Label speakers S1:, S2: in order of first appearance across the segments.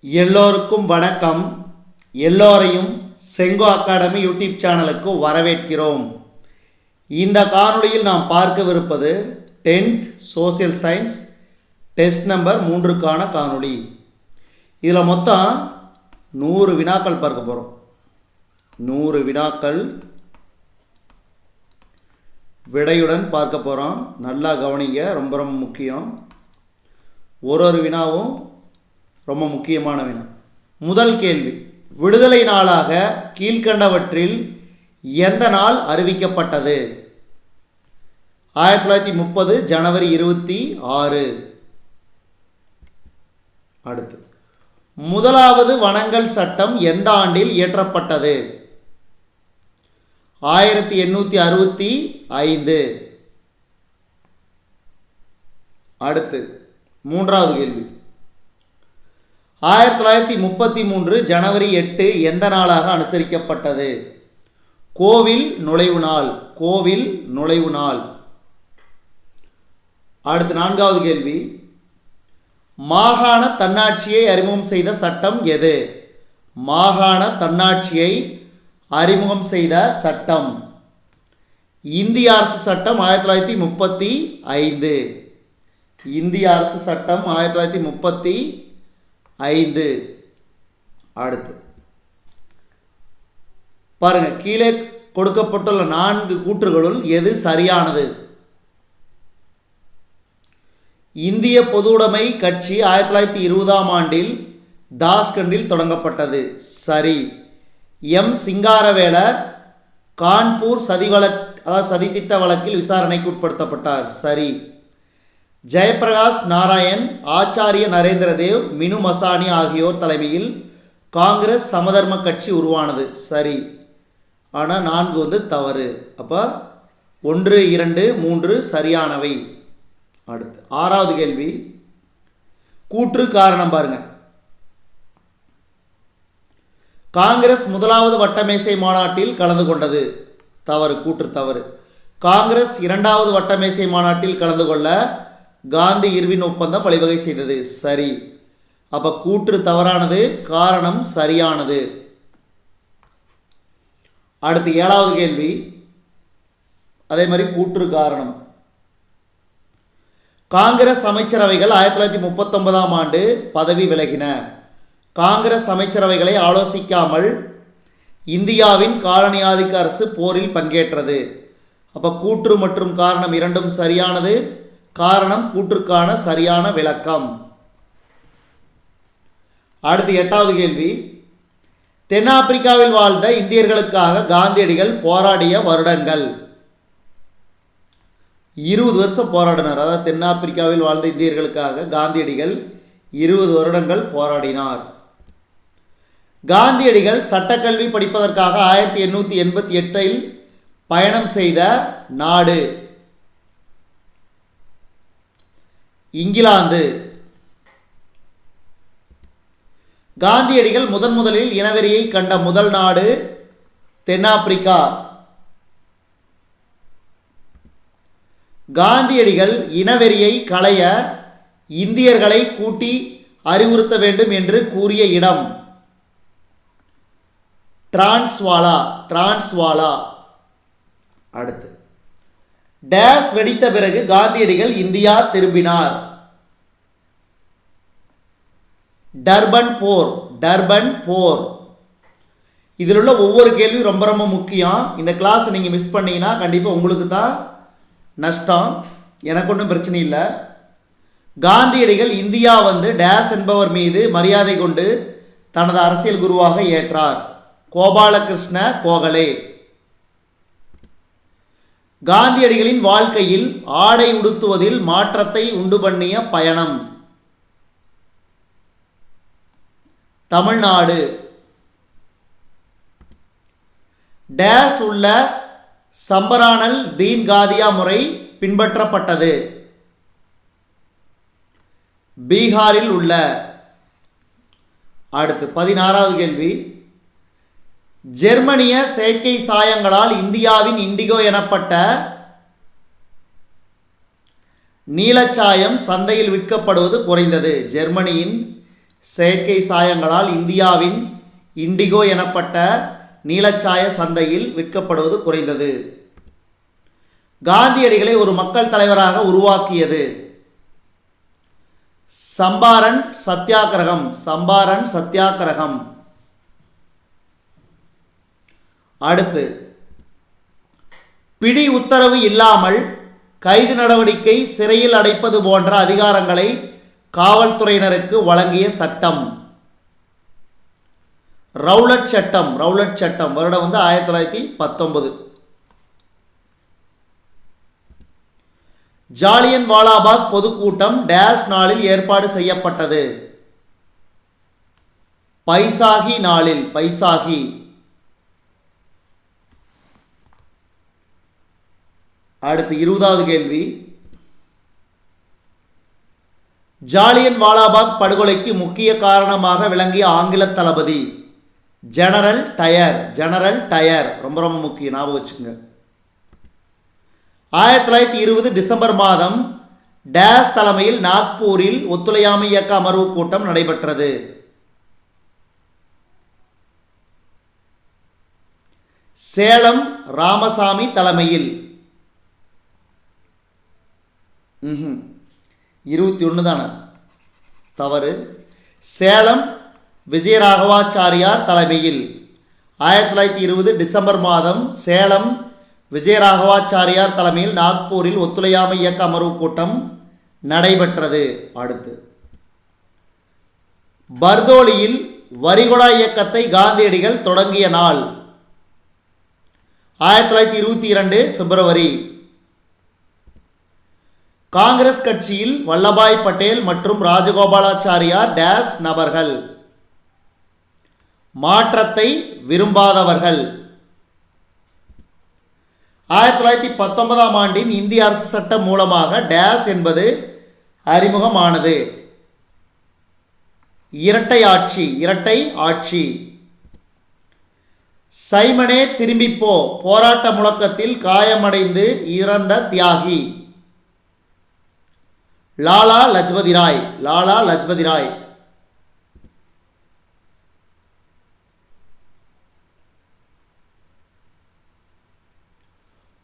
S1: எல்லோருக்கும் வணக்கம். எல்லோரையும் செங்கோ அகாடமி யூடியூப் சேனலுக்கு வரவேற்கிறோம். இந்த காணொளியில் நாம் பார்க்கவிருப்பது 10th social science test number 3க்கான காணொளி. இதில் மொத்தம் 100 வினாக்கள் பார்க்க போகிறோம். 100 வினாக்கள் விடையுடன் பார்க்க போகிறோம். நல்லா கவனிங்க, ரொம்ப ரொம்ப முக்கியம். ஒரு வினாவும் ரொம்ப முக்கியமான வினா. முதல் கேள்வி, விடுதலை நாளாக கீழ்கண்டவற்றில் எந்த நாள் அறிவிக்கப்பட்டது? 1930 ஜனவரி 26. அடுத்து, முதலாவது வனங்கள் சட்டம் எந்த ஆண்டில் இயற்றப்பட்டது? 1865. அடுத்து, மூன்றாவது கேள்வி, 1933 ஜனவரி 8 எந்த நாளாக அனுசரிக்கப்பட்டது? கோவில் நுழைவு நாள். கோவில் நுழைவு நாள். அடுத்து, நான்காவது கேள்வி, மாகாண தன்னாட்சியை அறிமுகம் செய்த சட்டம் எது? மாகாண தன்னாட்சியை அறிமுகம் செய்த சட்டம் இந்திய அரசு சட்டம் 1935. இந்திய அரசு சட்டம் 1935. அடுத்து பாருங்க, கீழே கொடுக்கப்பட்டுள்ள 4 கூற்றுகளுள் எது சரியானது? இந்திய பொதுவுடைமை கட்சி 1920ஆம் ஆண்டில் தாஸ்கண்டில் தொடங்கப்பட்டது. சரி. எம் சிங்காரவேலர் கான்பூர் சதித்திட்ட வழக்கில் விசாரணைக்கு உட்படுத்தப்பட்டார். சரி. ஜெயபிரகாஷ் நாராயண், ஆச்சாரிய நரேந்திர தேவ், மினு மசானி ஆகியோர் தலைமையில் காங்கிரஸ் சமதர்ம கட்சி உருவானது. சரி. ஆனால் 4 தவறு. அப்போ 1, 2, 3 சரியானவை. அடுத்து, ஆறாவது கேள்வி, கூற்று காரணம் பாருங்க. காங்கிரஸ் முதலாவது வட்டமேசை மாநாட்டில் கலந்து கொண்டது. தவறு. கூற்று தவறு. காங்கிரஸ் 2வது வட்டமேசை மாநாட்டில் கலந்து கொள்ள காந்தி இர்வின் ஒப்பந்தம் வழிவகை செய்தது. சரி. அப்போ கூற்று தவறானது, காரணம் சரியானது. அடுத்து, 7வது கேள்வி, அதே மாதிரி கூற்று காரணம். காங்கிரஸ் அமைச்சரவைகள் 1939ஆம் ஆண்டு பதவி விலகின. காங்கிரஸ் அமைச்சரவைகளை ஆலோசிக்காமல் இந்தியாவின் காலனி ஆதிக்க அரசு போரில் பங்கேற்றது. அப்போ கூற்று மற்றும் காரணம் இரண்டும் சரியானது. காரணம் கூற்றுக்கான சரியான விளக்கம். அடுத்து, 8வது கேள்வி, தென்னாப்பிரிக்காவில் வாழ்ந்த இந்தியர்களுக்காக காந்தியடிகள் போராடிய வருடங்கள். 20 வருஷம் போராடினார். அதாவது தென்னாப்பிரிக்காவில் வாழ்ந்த இந்தியர்களுக்காக காந்தியடிகள் 20 வருடங்கள் போராடினார். காந்தியடிகள் சட்டக்கல்வி படிப்பதற்காக 1888இல் பயணம் செய்த நாடு இங்கிலாந்து. காந்தியடிகள் முதலில் இனவெறியை கண்ட முதல் நாடு தென்னாப்பிரிக்கா. காந்தியடிகள் இனவெறியை களைய இந்தியர்களை கூட்டி அறிவுறுத்த வேண்டும் என்று கூறிய இடம் டிரான்ஸ்வாலா. டிரான்ஸ்வாலா. அடுத்து, டேஸ் வெடித்த பிறகு காந்தியடிகள் இந்தியா திரும்பினார். டர்பன் போர். டர்பன் போர். இதில் உள்ள ஒவ்வொரு கேள்வியும் ரொம்ப ரொம்ப முக்கியம். இந்த கிளாஸ் நீங்கள் மிஸ் பண்ணீங்கன்னா கண்டிப்பாக உங்களுக்கு தான் நஷ்டம். எனக்கு ஒன்றும் பிரச்சனை இல்லை. காந்தியடிகள் இந்தியா டேஸ் என்பவர் மீது மரியாதை கொண்டு தனது அரசியல் குருவாக ஏற்றார். கோபாலகிருஷ்ண கோகலே. காந்தியடிகளின் வாழ்க்கையில் ஆடை உடுத்துவதில் மாற்றத்தை உண்டு பண்ணிய பயணம் தமிழ்நாடு. டேஸ் உள்ள சம்பரானல் தீன் காதியா முறை பின்பற்றப்பட்டது. பீகாரில் உள்ள. அடுத்து, 16வது கேள்வி, ஜெர்மனிய செயற்கை சாயங்களால் இந்தியாவின் இண்டிகோ எனப்பட்ட நீலச்சாயம் சந்தையில் விற்கப்படுவது குறைந்தது. ஜெர்மனியின் செயற்கை சாயங்களால் இந்தியாவின் இண்டிகோ எனப்பட்ட நீலச்சாய சந்தையில் விற்கப்படுவது குறைந்தது. காந்தியடிகளை ஒரு மக்கள் தலைவராக உருவாக்கியது. சம்பாரன் சத்தியாகிரகம். சம்பாரன் சத்தியாகிரகம். அடுத்து, பிடி உத்தரவு இல்லாமல் கைது நடவடிக்கை, சிறையில் அடைப்பது போன்ற அதிகாரங்களை காவல்துறையினருக்கு வழங்கிய சட்டம் ரவுலட் சட்டம். ரவுலட் சட்டம் வருடம் 1919. ஜாலியன் வாலாபாக் பொதுக்கூட்டம் டேஸ் நாளில் ஏற்பாடு செய்யப்பட்டது. பைசாகி நாளில். பைசாகி. அடுத்து 20வது கேள்வி. ஜாலியன் வாலாபாக் படுகொலைக்கு முக்கிய காரணமாக விளங்கிய ஆங்கில தளபதி ஜெனரல் டயர். ஜெனரல் டயர் ரொம்ப ரொம்ப முக்கியம், ஞாபகம் வச்சுக்கோங்க. 1920 டிசம்பர் மாதம் டேஸ் தலைமையில் நாக்பூரில் ஒத்துழையாமை இயக்க அமர்வு கூட்டம் நடைபெற்றது. சேலம் ராமசாமி தலைமையில். 21 தானே, தவறு. சேலம் விஜயராகவாச்சாரியார் தலைமையில் 1920 டிசம்பர் மாதம் சேலம் விஜயராகவாச்சாரியார் தலைமையில் நாக்பூரில் ஒத்துழையாமை இயக்க அமர்வு கூட்டம் நடைபெற்றது. அடுத்து, பர்தோலியில் வரிகொடா இயக்கத்தை காந்தியடிகள் தொடங்கிய நாள் 1922 பிப்ரவரி. காங்கிரஸ் கட்சியில் வல்லபாய் பட்டேல் மற்றும் ராஜகோபாலாச்சாரியார் டேஸ் நபர்கள். மாற்றத்தை விரும்பாதவர்கள். 1919ஆம் ஆண்டின் இந்திய அரசு சட்டம் மூலமாக டேஸ் என்பது அறிமுகமானது. இரட்டை ஆட்சி. இரட்டை ஆட்சி. சைமனே திரும்பிப்போ போராட்ட முழக்கத்தில் காயமடைந்து இறந்த தியாகி லாலா லஜ்பதி ராய். லாலா லஜ்பதி ராய்.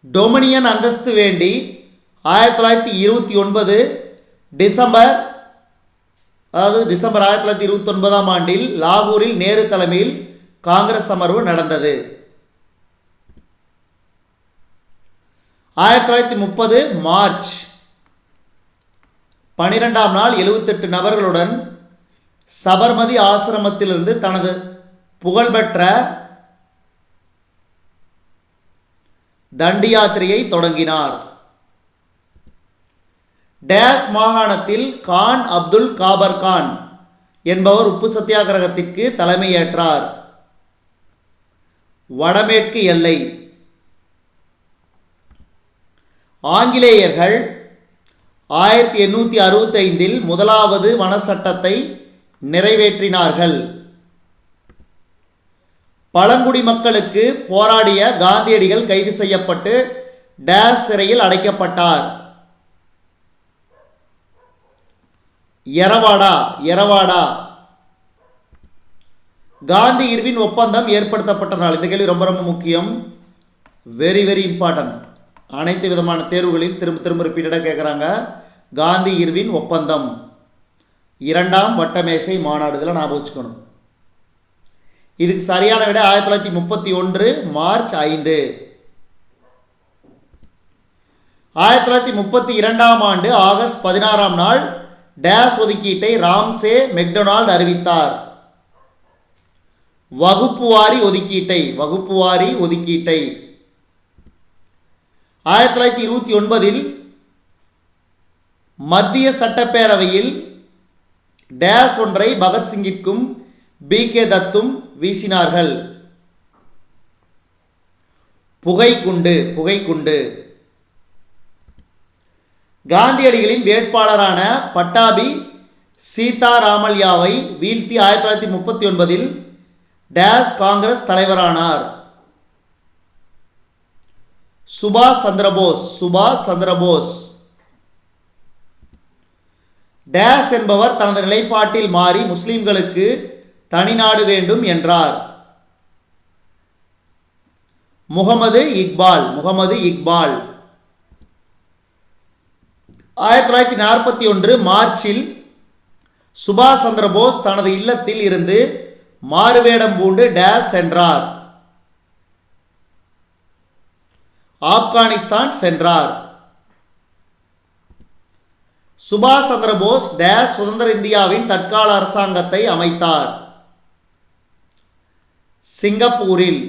S1: டொமினியன் அந்தஸ்து வேண்டி 1929 டிசம்பர் 1929ஆம் ஆண்டில் லாகூரில் நேரு தலைமையில் காங்கிரஸ் அமர்வு நடந்தது. 1930 மார்ச் 12ஆம் நாள் 78 நபர்களுடன் சபர்மதி ஆசிரமத்திலிருந்து தனது புகழ்பெற்ற தண்டி யாத்திரையை தொடங்கினார். டேஸ் மாகாணத்தில் கான் அப்துல் காபர் கான் என்பவர் உப்பு சத்தியாகிரகத்திற்கு தலைமையேற்றார். வடமேற்கு எல்லை. ஆங்கிலேயர்கள் 1865 முதலாவது வன சட்டத்தை நிறைவேற்றினார்கள். பழங்குடி மக்களுக்கு போராடிய காந்தியடிகள் கைது செய்யப்பட்டு டேஸ் சிறையில் அடைக்கப்பட்டார். எரவாடா. எரவாடா. காந்தி இர்வின் ஒப்பந்தம் ஏற்படுத்தப்பட்ட நாள். இந்த கேள்வி ரொம்ப ரொம்ப முக்கியம், வெரி வெரி இம்பார்ட்டன்ட். அனைத்து விதமான தேர்வுகளில் திரும்ப திரும்ப ரிப்பீட்டடாக கேட்குறாங்க. காந்தி இர்வின் ஒப்பந்தம், 2ஆம் வட்டமேசை மாநாடு. இதெல்லாம் ஞாபகம் வச்சுக்கணும். இதுக்கு சரியான விட 1931 மார்ச் 5. 1932ஆம் ஆண்டு ஆகஸ்ட் 16ஆம் நாள் டேஸ் ஒதுக்கீட்டை ராம்சே மெக்டொனால்ட் அறிவித்தார். வகுப்புவாரி ஒதுக்கீட்டை. வகுப்புவாரி ஒதுக்கீட்டை. 1929 மத்திய சட்டப்பேரவையில் டேஸ் ஒன்றை பகத்சிங்கிற்கும் BK தத்தும் வீசினார்கள். புகைக்குண்டு. புகைக்குண்டு. காந்தியடிகளின் வேட்பாளரான பட்டாபி சீதாராமல்யாவை வீழ்த்தி 1939 டேஸ் காங்கிரஸ் தலைவரானார். சுபாஷ் சந்திரபோஸ். சுபாஷ் சந்திரபோஸ். டேஸ் என்பவர் தனது நிலைப்பாட்டில் மாறி முஸ்லிம்களுக்கு தனிநாடு வேண்டும் என்றார். முகமது இக்பால். 1941 மார்ச்சில் சுபாஷ் சந்திர போஸ் தனது இல்லத்தில் இருந்து மாறுவேடம் பூண்டு டேஸ் சென்றார். ஆப்கானிஸ்தான் சென்றார். சுபாஷ் சந்திர போஸ் டேஸ் சுதந்திர இந்தியாவின் தற்கால அரசாங்கத்தை அமைத்தார். சிங்கப்பூரில்.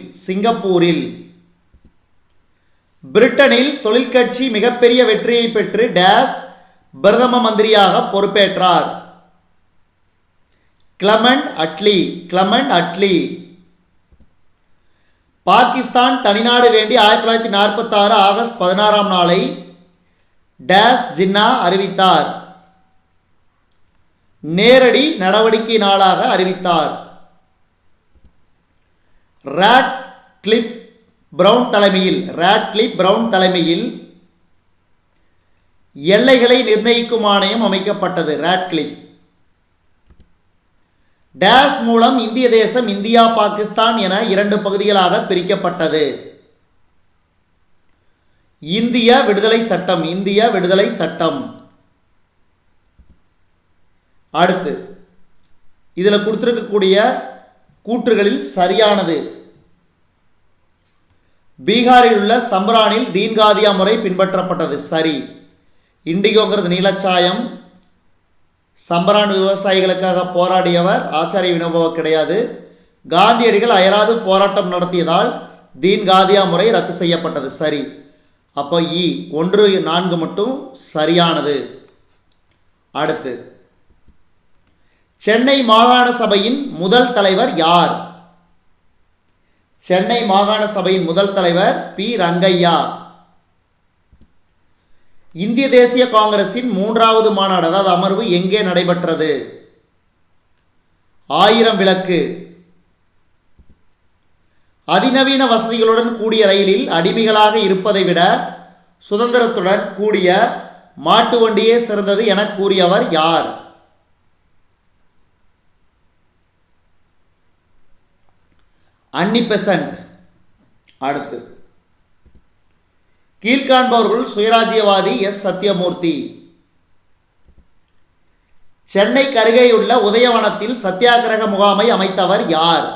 S1: பிரிட்டனில் தொழிற்கட்சி மிகப்பெரிய வெற்றியை பெற்று டேஸ் பிரதம மந்திரியாக பொறுப்பேற்றார். Clement Attlee. பாகிஸ்தான் தனிநாடு வேண்டி 1946 ஆகஸ்ட் 16ஆம் நாளை டேஸ் ஜின்னா அறிவித்தார். நேரடி நடவடிக்கை நாளாக அறிவித்தார். ராட்க்ளிஃப் பிரவுன் தலைமையில் எல்லைகளை நிர்ணயிக்கும் ஆணையம் அமைக்கப்பட்டது. ராட்க்ளிஃப். டேஸ் மூலம் இந்திய தேசம் இந்தியா பாகிஸ்தான் என 2 பகுதிகளாக பிரிக்கப்பட்டது. இந்திய விடுதலை சட்டம். அடுத்து இதில் கொடுத்திருக்கக்கூடிய கூற்றுகளில் சரியானது. பீகாரில் உள்ள சம்பரானில் தீன்காதியா முறை பின்பற்றப்பட்டது. சரி. இண்டிகோங்கிறது நீலச்சாயம். சம்பரான் விவசாயிகளுக்காக போராடியவர் ஆச்சாரிய வினோபா கிடையாது. காந்தியடிகள் அயராது போராட்டம் நடத்தியதால் தீன்காதியா முறை ரத்து செய்யப்பட்டது. சரி. அப்போ 1, 4 மட்டும் சரியானது. அடுத்து சென்னை மாகாண சபையின் முதல் தலைவர் யார்? சென்னை மாகாண சபையின் முதல் தலைவர் பி. ரங்கையா. இந்திய தேசிய காங்கிரசின் 3வது மாநாடு அதாவது அமர்வு எங்கே நடைபெற்றது? 1000 விளக்கு. அதிநவீன வசதிகளுடன் கூடிய ரயிலில் அடிமைகளாக இருப்பதை விட சுதந்திரத்துடன் கூடிய மாட்டு வண்டியே சிறந்தது என கூறியவர் யார்? அன்னி பெசன்ட். அடுத்து கீழ்காண்பவர்கள் சுயராஜ்யவாதி எஸ். சத்தியமூர்த்தி. சென்னைக்கு அருகேயுள்ள உதயவனத்தில் சத்தியாகிரக முகாமை அமைத்தவர் யார்?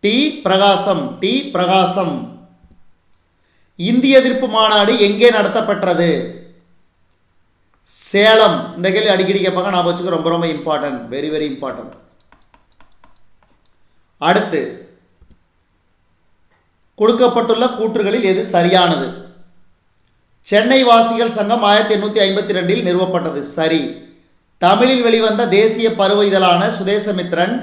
S1: டி. பிரகாசம். இந்திய எதிர்ப்பு மாநாடு எங்கே நடத்தப்பட்டது? சேலம். இந்த கேள்வி அடிக்கடி கேட்பாங்க, நான் வச்சுக்க ரொம்ப ரொம்ப இம்பார்ட்டன்ட், வெரி வெரி இம்பார்ட்டன்ட். அடுத்து கொடுக்கப்பட்டுள்ள கூற்றுகளில் எது சரியானது? சென்னை வாசிகள் சங்கம் 1852 நிறுவப்பட்டது. சரி. தமிழில் வெளிவந்த தேசிய பருவ இதழான சுதேசமித்ரன்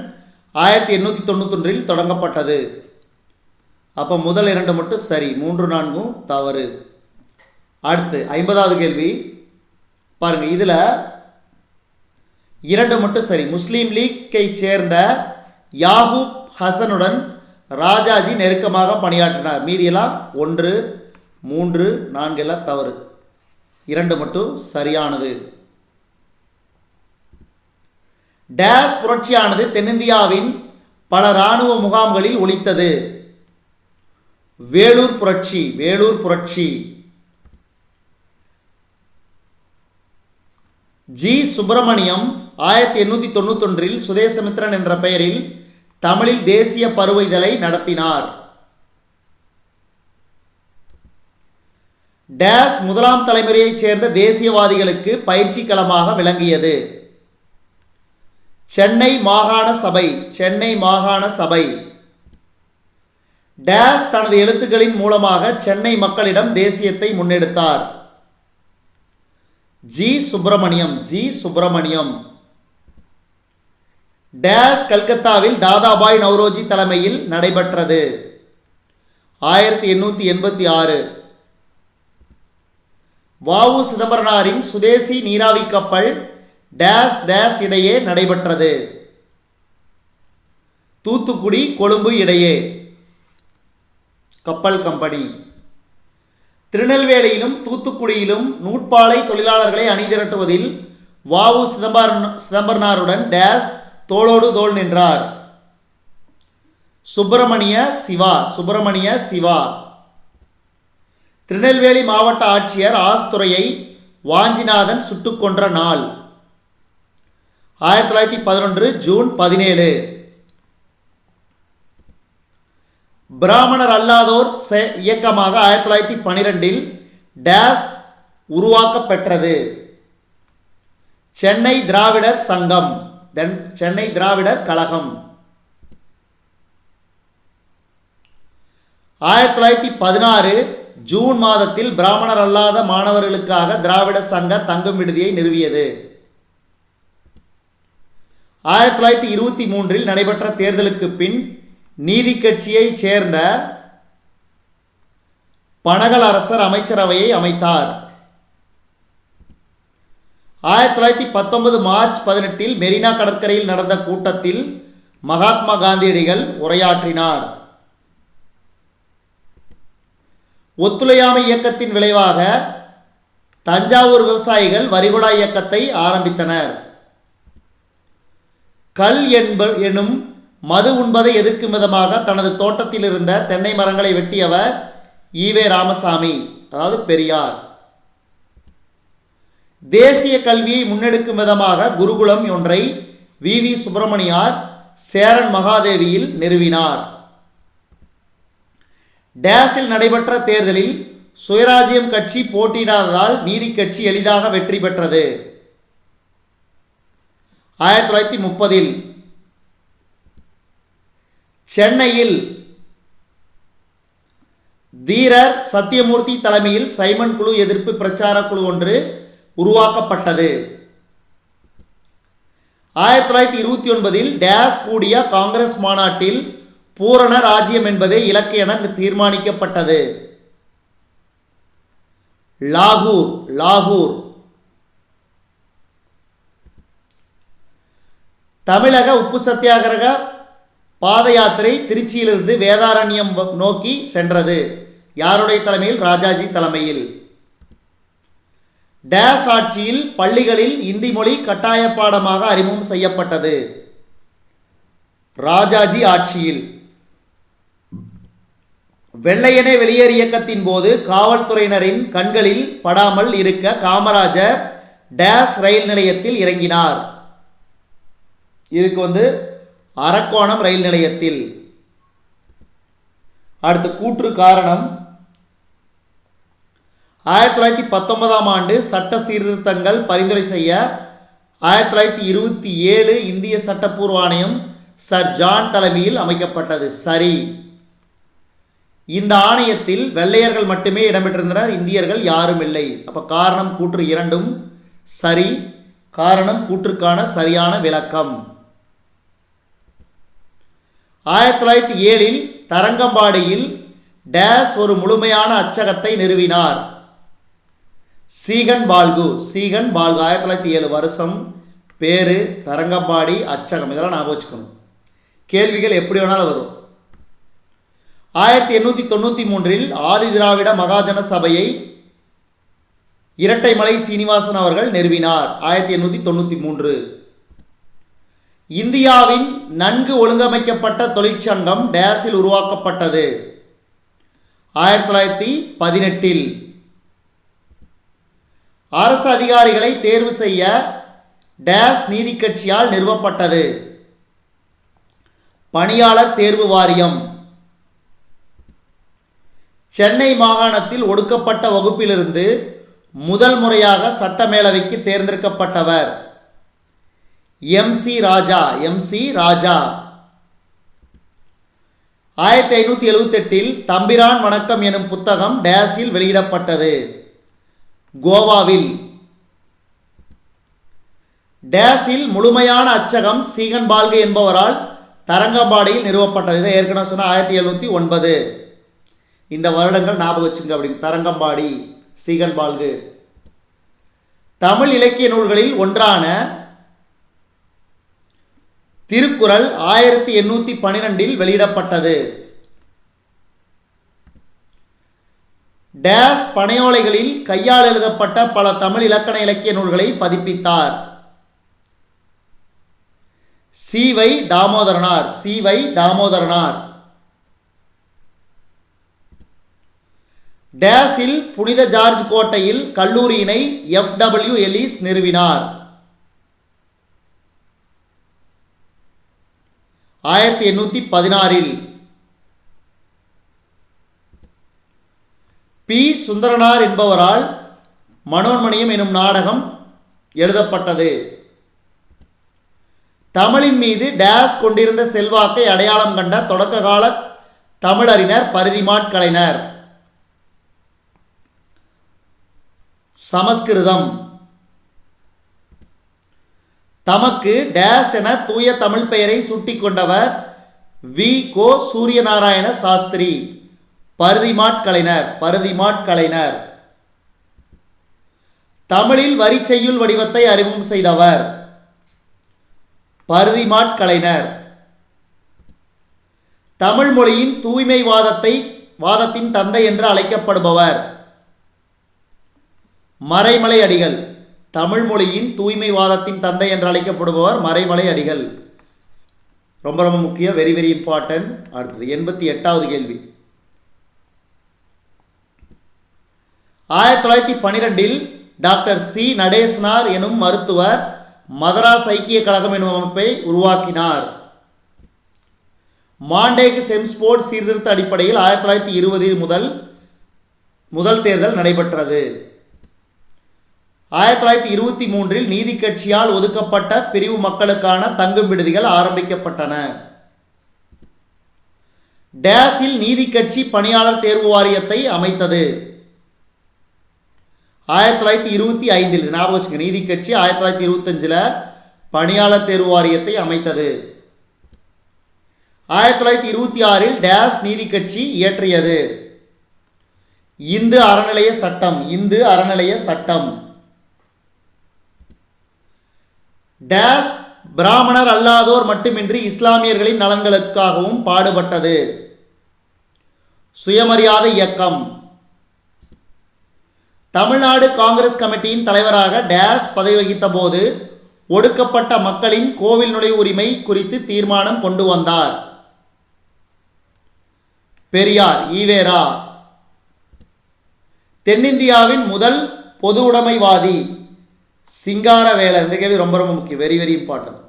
S1: 1891 தொடங்கப்பட்டது. அப்போ முதல் 2 மட்டும் சரி, 3, 4 தவறு. அடுத்து 50வது கேள்வி பாருங்க. இதில் 2 மட்டும் சரி. முஸ்லீம் லீக்கை சேர்ந்த யாகூப் ஹசனுடன் ராஜாஜி நெருக்கமாக பணியாற்றினார். மீதியெல்லாம் 1, 3, 4 எல்லாம் தவறு. 2 மட்டும் சரியானது. டேஸ் புரட்சியானது தென்னிந்தியாவின் பல இராணுவ முகாம்களில் ஒலித்தது. வேலூர் புரட்சி. ஜி. சுப்பிரமணியம் 1891 சுதேசமித்ரன் என்ற பெயரில் தமிழில் தேசிய பருவ இதழை நடத்தினார். டேஸ் முதலாம் தலைமுறையைச் சேர்ந்த தேசியவாதிகளுக்கு பயிற்சி களமாக விளங்கியது. சென்னை மாகாண சபை. டேஸ் தனது எழுத்துக்களின் மூலமாக சென்னை மக்களிடம் தேசியத்தை முன்னெடுத்தார். ஜி. சுப்பிரமணியம். டேஸ் கல்கத்தாவில் தாதாபாய் நவ்ரோஜி தலைமையில் நடைபெற்றது. 1886. வ.உ. சிதம்பரனாரின் சுதேசி நீராவி கப்பல் டேஸ் டேஸ் இடையே நடைபெற்றது. தூத்துக்குடி கொழும்பு இடையே. கப்பல் கம்பெனி. திருநெல்வேலியிலும் தூத்துக்குடியிலும் நூற்பாலை தொழிலாளர்களை அணிதிரட்டுவதில் வாவு சிதம்பரனாருடன் டேஸ் தோளோடு தோள் நின்றார். சுப்பிரமணிய சிவா. திருநெல்வேலி மாவட்ட ஆட்சியர் ஆஸ்துரையை வாஞ்சிநாதன் சுட்டுக் கொன்ற நாள் 1911 ஜூன் 17. பிராமணர் அல்லாதோர் இயக்கமாக 1912 டேஸ் உருவாக்கப்பெற்றது. சென்னை திராவிடர் சங்கம், சென்னை திராவிடர் கழகம். 1916 ஜூன் மாதத்தில் பிராமணர் அல்லாத மாணவர்களுக்காக திராவிட சங்க தங்கும் விடுதியை நிறுவியது. 1923 நடைபெற்ற தேர்தலுக்கு பின் நீதி கட்சியைச் சேர்ந்த பனகல் அரசர் அமைச்சரவையை அமைத்தார். 1919 மார்ச் 18 மெரினா கடற்கரையில் நடந்த கூட்டத்தில் மகாத்மா காந்தியடிகள் உரையாற்றினார். ஒத்துழையாமை இயக்கத்தின் விளைவாக தஞ்சாவூர் விவசாயிகள் வரிகுடா இயக்கத்தை ஆரம்பித்தனர். கல் எனும் மது உண்பதை எதிர்க்கும் விதமாக தனது தோட்டத்தில் இருந்த தென்னை மரங்களை வெட்டியவர் ஈவே ராமசாமி, அதாவது பெரியார். தேசிய கல்வியை முன்னெடுக்கும் விதமாக குருகுலம் ஒன்றை வி. சுப்பிரமணியார் சேரன் மகாதேவியில் நிறுவினார். டேஸில் நடைபெற்ற தேர்தலில் சுயராஜ்யம் கட்சி போட்டியிடாததால் நீதி கட்சி எளிதாக வெற்றி பெற்றது. 1930 சென்னையில் தீரர் சத்தியமூர்த்தி தலைமையில் சைமன் குழு எதிர்ப்பு பிரச்சார குழு ஒன்று உருவாக்கப்பட்டது. 1929 டேஸ் கூடிய காங்கிரஸ் மாநாட்டில் பூரண ராஜ்யம் என்பதே இலக்கு என தீர்மானிக்கப்பட்டது. லாகூர். தமிழக உப்பு சத்தியாகிரக பாத யாத்திரை திருச்சியிலிருந்து வேதாரண்யம் நோக்கி சென்றது. யாருடைய தலைமையில்? ராஜாஜி தலைமையில். டேஸ் ஆட்சியில் பள்ளிகளில் இந்தி மொழி கட்டாய பாடமாக அறிமுகம் செய்யப்பட்டது. ராஜாஜி ஆட்சியில். வெள்ளையனே வெளியேறு இயக்கத்தின் போது காவல்துறையினரின் கண்களில் படாமல் இருக்க காமராஜர் டேஸ் ரயில் நிலையத்தில் இறங்கினார். இதுக்கு அரக்கோணம் ரயில் நிலையத்தில். அடுத்து கூற்று காரணம். 1919 ஆண்டு சட்ட சீர்திருத்தங்கள் பரிந்துரை செய்ய 1927 இந்திய சட்டப்பூர்வ ஆணையம் சர் ஜான் தலைமையில் அமைக்கப்பட்டது. சரி. இந்த ஆணையத்தில் வெள்ளையர்கள் மட்டுமே இடம்பெற்றிருந்தனர், இந்தியர்கள் யாரும் இல்லை. அப்போ காரணம் கூற்று இரண்டும் சரி. காரணம் கூற்றுக்கான சரியான விளக்கம். 1907 தரங்கம்பாடியில் டேஸ் ஒரு முழுமையான அச்சகத்தை நிறுவினார். சீகன் பால்கு. 1907 வருஷம், பேரு, தரங்கம்பாடி, அச்சகம். இதெல்லாம் ஞாபகம் வச்சுக்கணும். கேள்விகள் எப்படி வேணாலும் வரும். 1893 ஆதி திராவிட மகாஜன சபையை இரட்டைமலை சீனிவாசன் அவர்கள் நிறுவினார். 1893. இந்தியாவின் நன்கு ஒழுங்கமைக்கப்பட்ட தொழிற்சங்கம் டேஸில் உருவாக்கப்பட்டது. 1918. அரசு அதிகாரிகளை தேர்வு செய்ய டேஸ் நீதி கட்சியால் நிறுவப்பட்டது. பணியாளர் தேர்வு வாரியம். சென்னை மாகாணத்தில் ஒடுக்கப்பட்ட வகுப்பிலிருந்து முதல் முறையாக சட்டமேலவைக்கு தேர்ந்தெடுக்கப்பட்டவர் எம்.சி. ராஜா. 1578 தம்பிரான் வணக்கம் எனும் புத்தகம் டேஸில் வெளியிடப்பட்டது. கோவாவில். டேஸில் முழுமையான அச்சகம் சீகன் பால்கு என்பவரால் தரங்கம்பாடியில் நிறுவப்பட்டது. இதை ஏற்கனவே சொன்ன 1709. இந்த வருடங்கள் ஞாபகம் வச்சுங்க. அப்படின்னு தரங்கம்பாடி, சீகன் பால்கு. தமிழ் இலக்கிய நூல்களில் ஒன்றான திருக்குறள் 1812 வெளியிடப்பட்டது. டேஸ் பனையோலைகளில் கையால் எழுதப்பட்ட பல தமிழ் இலக்கண இலக்கிய நூல்களை பதிப்பித்தார். சி.வை. தாமோதரனார். சி.வை. தாமோதரனார். டேஸில் புனித ஜார்ஜ் கோட்டையில் கல்லூரியினை F.W. எலிஸ் நிறுவினார். 1816. பி. சுந்தரனார் என்பவரால் மனோன்மணியம் எனும் நாடகம் எழுதப்பட்டது. தமிழின் மீது டேஸ் கொண்டிருந்த செல்வாக்கை அடையாளம் கண்ட தொடக்க கால தமிழறிஞர் பரிதிமாற் கலைஞர். சமஸ்கிருதம். தமக்கு டேஸ் என தூய தமிழ் பெயரை சூட்டிக் கொண்டவர் வி. கோ. சூரியநாராயண சாஸ்திரி. பரிதிமாற் கலைஞர். பரிதிமாற் கலைஞர். தமிழில் வரி செய்யுள் வடிவத்தை அறிமுகம் செய்தவர் பரிதிமாற் கலைஞர். தமிழ் மொழியின் தூய்மை வாதத்தின் தந்தை என்று அழைக்கப்படுபவர் மறைமலை அடிகள். தமிழ் மொழியின் தூய்மை வாதத்தின் தந்தை என்று அழைக்கப்படுபவர் மறைமலை அடிகள். ரொம்ப ரொம்ப முக்கியம், வெரி வெரி இம்பார்ட்டன்ட். அடுத்தது 88வது கேள்வி. 1912 டாக்டர் சி. நடேசனார் எனும் மருத்துவர் மதராஸ் ஐக்கிய கழகம் எனும் அமைப்பை உருவாக்கினார். மாண்டேக் செம்ஸ்போர்ட் சீர்திருத்த அடிப்படையில் 1920 முதல் தேர்தல் நடைபெற்றது. 1923 நீதி கட்சியால் ஒதுக்கப்பட்ட பிரிவு மக்களுக்கான தங்கும் விடுதிகள் ஆரம்பிக்கப்பட்டன. டேஸில் நீதி கட்சி பணியாளர் தேர்வு வாரியத்தை அமைத்தது. 1925 ஞாபகம் வச்சுங்க, நீதி கட்சி 1925 பணியாளர் தேர்வு வாரியத்தை அமைத்தது. 1926 டேஸ் நீதி கட்சி இயற்றியது இந்து அறநிலைய சட்டம். இந்து அறநிலைய சட்டம். டேஸ் பிராமணர் அல்லாதோர் மட்டுமின்றி இஸ்லாமியர்களின் நலன்களுக்காகவும் பாடுபட்டது. சுயமரியாதை இயக்கம். தமிழ்நாடு காங்கிரஸ் கமிட்டியின் தலைவராக டேஸ் பதவி வகித்த போது ஒடுக்கப்பட்ட மக்களின் கோவில் நுழைவு உரிமை குறித்து தீர்மானம் கொண்டு வந்தார். பெரியார். ஈவேரா. தென்னிந்தியாவின் முதல் பொது உடைமைவாதி சிங்காரவேலர். இந்த கேள்வி ரொம்ப ரொம்ப முக்கியம், வெரி வெரி இம்பார்ட்டன்ட்.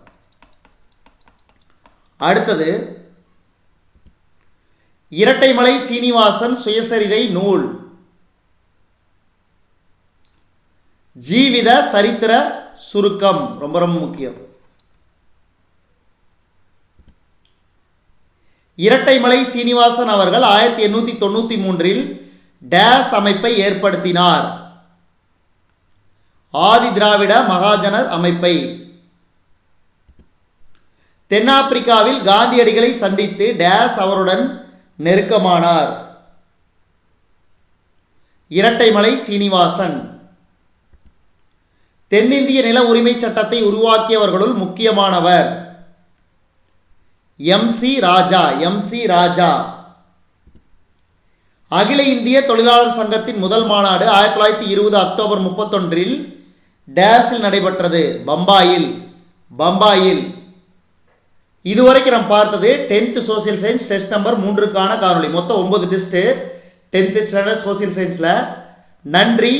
S1: அடுத்தது இரட்டைமலை சீனிவாசன் சுயசரிதை நூல். ஜீவித சரித்திர சுருக்கம். ரொம்ப ரொம்ப முக்கியம். இரட்டைமலை சீனிவாசன் அவர்கள் 1893 டேஸ் அமைப்பை ஏற்படுத்தினார். ஆதி திராவிட மகாஜன அமைப்பை. தென்னாப்பிரிக்காவில் காந்தியடிகளை சந்தித்து டேஸ் அவருடன் நெருக்கமானார். இரட்டைமலை சீனிவாசன். தென்னிந்திய நில உரிமை சட்டத்தை உருவாக்கியவர்களுள் முக்கியமானவர் எம்.சி. ராஜா. எம்.சி. ராஜா. அகில இந்திய தொழிலாளர் சங்கத்தின் முதல் மாநாடு 1920 அக்டோபர் 31 டேஸில் நடைபெற்றது. பம்பாயில். பம்பாயில். இதுவரைக்கும் நாம் பார்த்தது 10th social science test number 3க்கான காணொலி. மொத்தம் 9 டெஸ்ட்டு 10th ஸ்டாண்டர்ட் சோசியல் சயின்ஸில். நன்றி,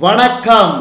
S1: வணக்கம்.